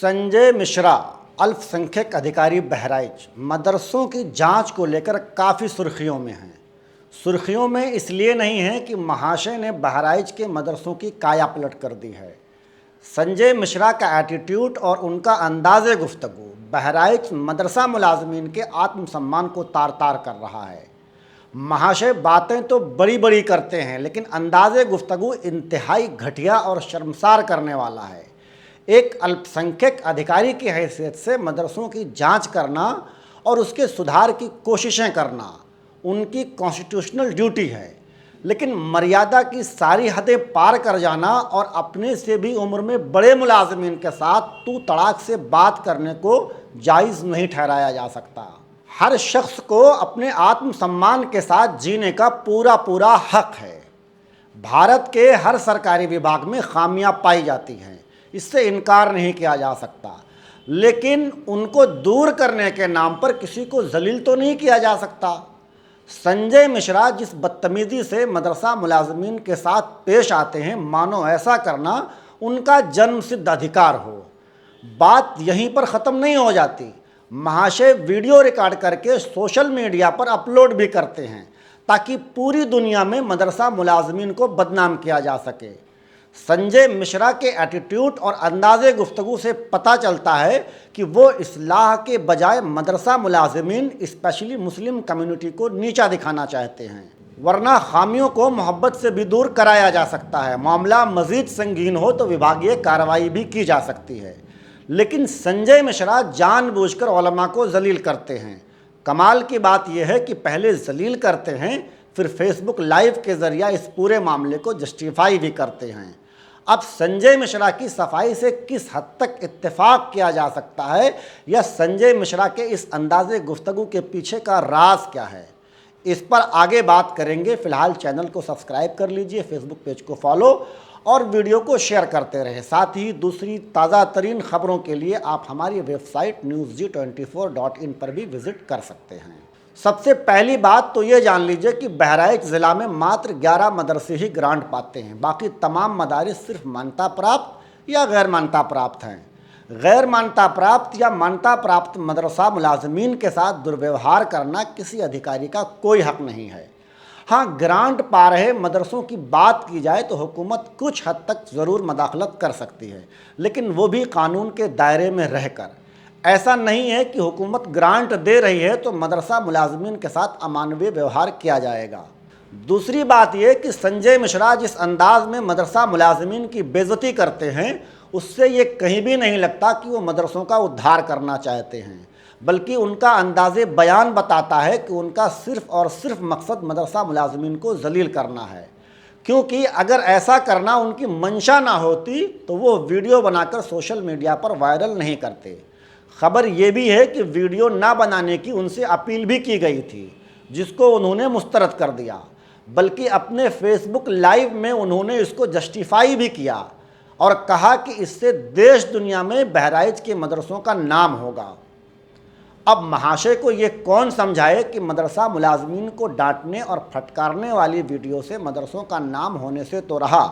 संजय मिश्रा अल्पसंख्यक अधिकारी बहराइच मदरसों की जांच को लेकर काफ़ी सुर्खियों में हैं। सुर्खियों में इसलिए नहीं है कि महाशय ने बहराइच के मदरसों की काया पलट कर दी है। संजय मिश्रा का एटीट्यूड और उनका अंदाज़े गुफ्तगू बहराइच मदरसा मुलाजमीन के आत्मसम्मान को तार तार कर रहा है। महाशय बातें तो बड़ी बड़ी करते हैं, लेकिन अंदाज़े गुफ्तगू इंतहाई घटिया और शर्मसार करने वाला है। एक अल्पसंख्यक अधिकारी की हैसियत से मदरसों की जांच करना और उसके सुधार की कोशिशें करना उनकी कॉन्स्टिट्यूशनल ड्यूटी है, लेकिन मर्यादा की सारी हदें पार कर जाना और अपने से भी उम्र में बड़े मुलाजमीन के साथ तू तड़ाक से बात करने को जायज़ नहीं ठहराया जा सकता। हर शख्स को अपने आत्मसम्मान के साथ जीने का पूरा पूरा हक है। भारत के हर सरकारी विभाग में खामियां पाई जाती हैं, इससे इनकार नहीं किया जा सकता, लेकिन उनको दूर करने के नाम पर किसी को जलील तो नहीं किया जा सकता। संजय मिश्रा जिस बदतमीज़ी से मदरसा मुलाजमीन के साथ पेश आते हैं, मानो ऐसा करना उनका जन्मसिद्ध अधिकार हो। बात यहीं पर ख़त्म नहीं हो जाती। महाशय वीडियो रिकॉर्ड करके सोशल मीडिया पर अपलोड भी करते हैं ताकि पूरी दुनिया में मदरसा मुलाजमीन को बदनाम किया जा सके। संजय मिश्रा के एटीट्यूड और अंदाज़े गुफ्तगू से पता चलता है कि वो इस्लाह के बजाय मदरसा मुलाजमीन स्पेशली मुस्लिम कम्युनिटी को नीचा दिखाना चाहते हैं, वरना खामियों को मोहब्बत से भी दूर कराया जा सकता है। मामला मज़ीद संगीन हो तो विभागीय कार्रवाई भी की जा सकती है, लेकिन संजय मिश्रा जानबूझकर उलमा को जलील करते हैं। कमाल की बात यह है कि पहले जलील करते हैं, फिर फेसबुक लाइव के ज़रिए इस पूरे मामले को जस्टिफाई भी करते हैं। अब संजय मिश्रा की सफाई से किस हद तक इत्तेफाक किया जा सकता है, या संजय मिश्रा के इस अंदाज़े गुफ्तगू के पीछे का राज क्या है, इस पर आगे बात करेंगे। फ़िलहाल चैनल को सब्सक्राइब कर लीजिए, फेसबुक पेज को फॉलो और वीडियो को शेयर करते रहें। साथ ही दूसरी ताज़ा तरीन खबरों के लिए आप हमारी वेबसाइट newsg24.in पर भी विज़िट कर सकते हैं। सबसे पहली बात तो ये जान लीजिए कि बहराइच ज़िला में मात्र 11 मदरसे ही ग्रांट पाते हैं, बाकी तमाम मदारिस सिर्फ मान्यता प्राप्त या गैर मान्यता प्राप्त हैं। गैर मान्यता प्राप्त या मान्यता प्राप्त मदरसा मुलाजमीन के साथ दुर्व्यवहार करना किसी अधिकारी का कोई हक नहीं है। हाँ, ग्रांट पा रहे मदरसों की बात की जाए तो हुकूमत कुछ हद तक ज़रूर मदाखलत कर सकती है, लेकिन वो भी कानून के दायरे में रहकर। ऐसा नहीं है कि हुकूमत ग्रांट दे रही है तो मदरसा मुलाजमीन के साथ अमानवीय व्यवहार किया जाएगा। दूसरी बात यह कि संजय मिश्रा जिस अंदाज में मदरसा मुलाजमीन की बेइज्जती करते हैं, उससे ये कहीं भी नहीं लगता कि वो मदरसों का उद्धार करना चाहते हैं, बल्कि उनका अंदाज़े बयान बताता है कि उनका सिर्फ़ और सिर्फ मकसद मदरसा मुलाजमीन को जलील करना है। क्योंकि अगर ऐसा करना उनकी मंशा ना होती तो वो वीडियो बनाकर सोशल मीडिया पर वायरल नहीं करते। खबर ये भी है कि वीडियो ना बनाने की उनसे अपील भी की गई थी, जिसको उन्होंने मुस्तरद कर दिया, बल्कि अपने फेसबुक लाइव में उन्होंने इसको जस्टिफाई भी किया और कहा कि इससे देश दुनिया में बहराइच के मदरसों का नाम होगा। अब महाशय को ये कौन समझाए कि मदरसा मुलाजमीन को डांटने और फटकारने वाली वीडियो से मदरसों का नाम होने से तो रहा,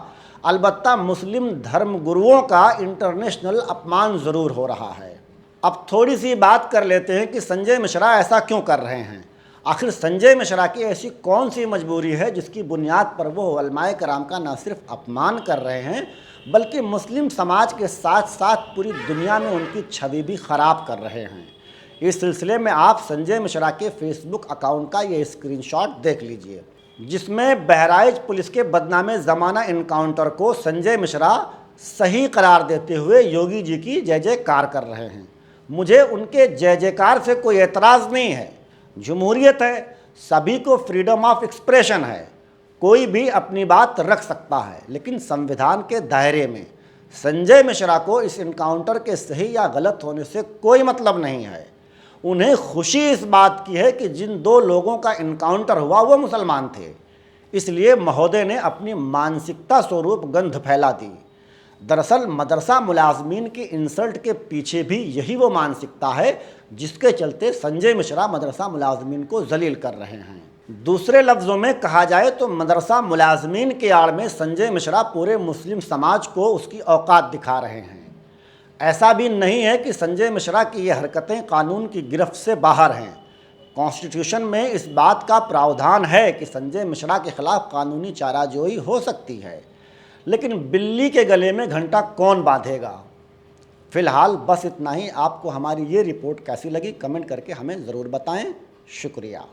अलबत्ता मुस्लिम धर्म गुरुओं का इंटरनेशनल अपमान ज़रूर हो रहा है। अब थोड़ी सी बात कर लेते हैं कि संजय मिश्रा ऐसा क्यों कर रहे हैं। आखिर संजय मिश्रा की ऐसी कौन सी मजबूरी है जिसकी बुनियाद पर वो उलमाए कराम का न सिर्फ अपमान कर रहे हैं, बल्कि मुस्लिम समाज के साथ साथ पूरी दुनिया में उनकी छवि भी ख़राब कर रहे हैं। इस सिलसिले में आप संजय मिश्रा के फेसबुक अकाउंट का ये स्क्रीनशॉट देख लीजिए, जिसमें बहराइच पुलिस के बदनामे ज़माना इनकाउंटर को संजय मिश्रा सही करार देते हुए योगी जी की जय जयकार कर रहे हैं। मुझे उनके जय जयकार से कोई एतराज़ नहीं है। जमहूरियत है, सभी को फ्रीडम ऑफ एक्सप्रेशन है, कोई भी अपनी बात रख सकता है, लेकिन संविधान के दायरे में। संजय मिश्रा को इस इनकाउंटर के सही या गलत होने से कोई मतलब नहीं है। उन्हें खुशी इस बात की है कि जिन 2 लोगों का इनकाउंटर हुआ वो मुसलमान थे, इसलिए महोदय ने अपनी मानसिकता स्वरूप गंध फैला दी। दरअसल मदरसा मुलाजमीन की इंसल्ट के पीछे भी यही वो मानसिकता है जिसके चलते संजय मिश्रा मदरसा मुलाजमीन को जलील कर रहे हैं। दूसरे लफ्ज़ों में कहा जाए तो मदरसा मुलाजमीन के आड़ में संजय मिश्रा पूरे मुस्लिम समाज को उसकी औकात दिखा रहे हैं। ऐसा भी नहीं है कि संजय मिश्रा की ये हरकतें कानून की गिरफ्त से बाहर हैं। कॉन्स्टिट्यूशन में इस बात का प्रावधान है कि संजय मिश्रा के खिलाफ कानूनी चाराजोई हो सकती है, लेकिन बिल्ली के गले में घंटा कौन बांधेगा। फिलहाल बस इतना ही। आपको हमारी ये रिपोर्ट कैसी लगी कमेंट करके हमें ज़रूर बताएं। शुक्रिया।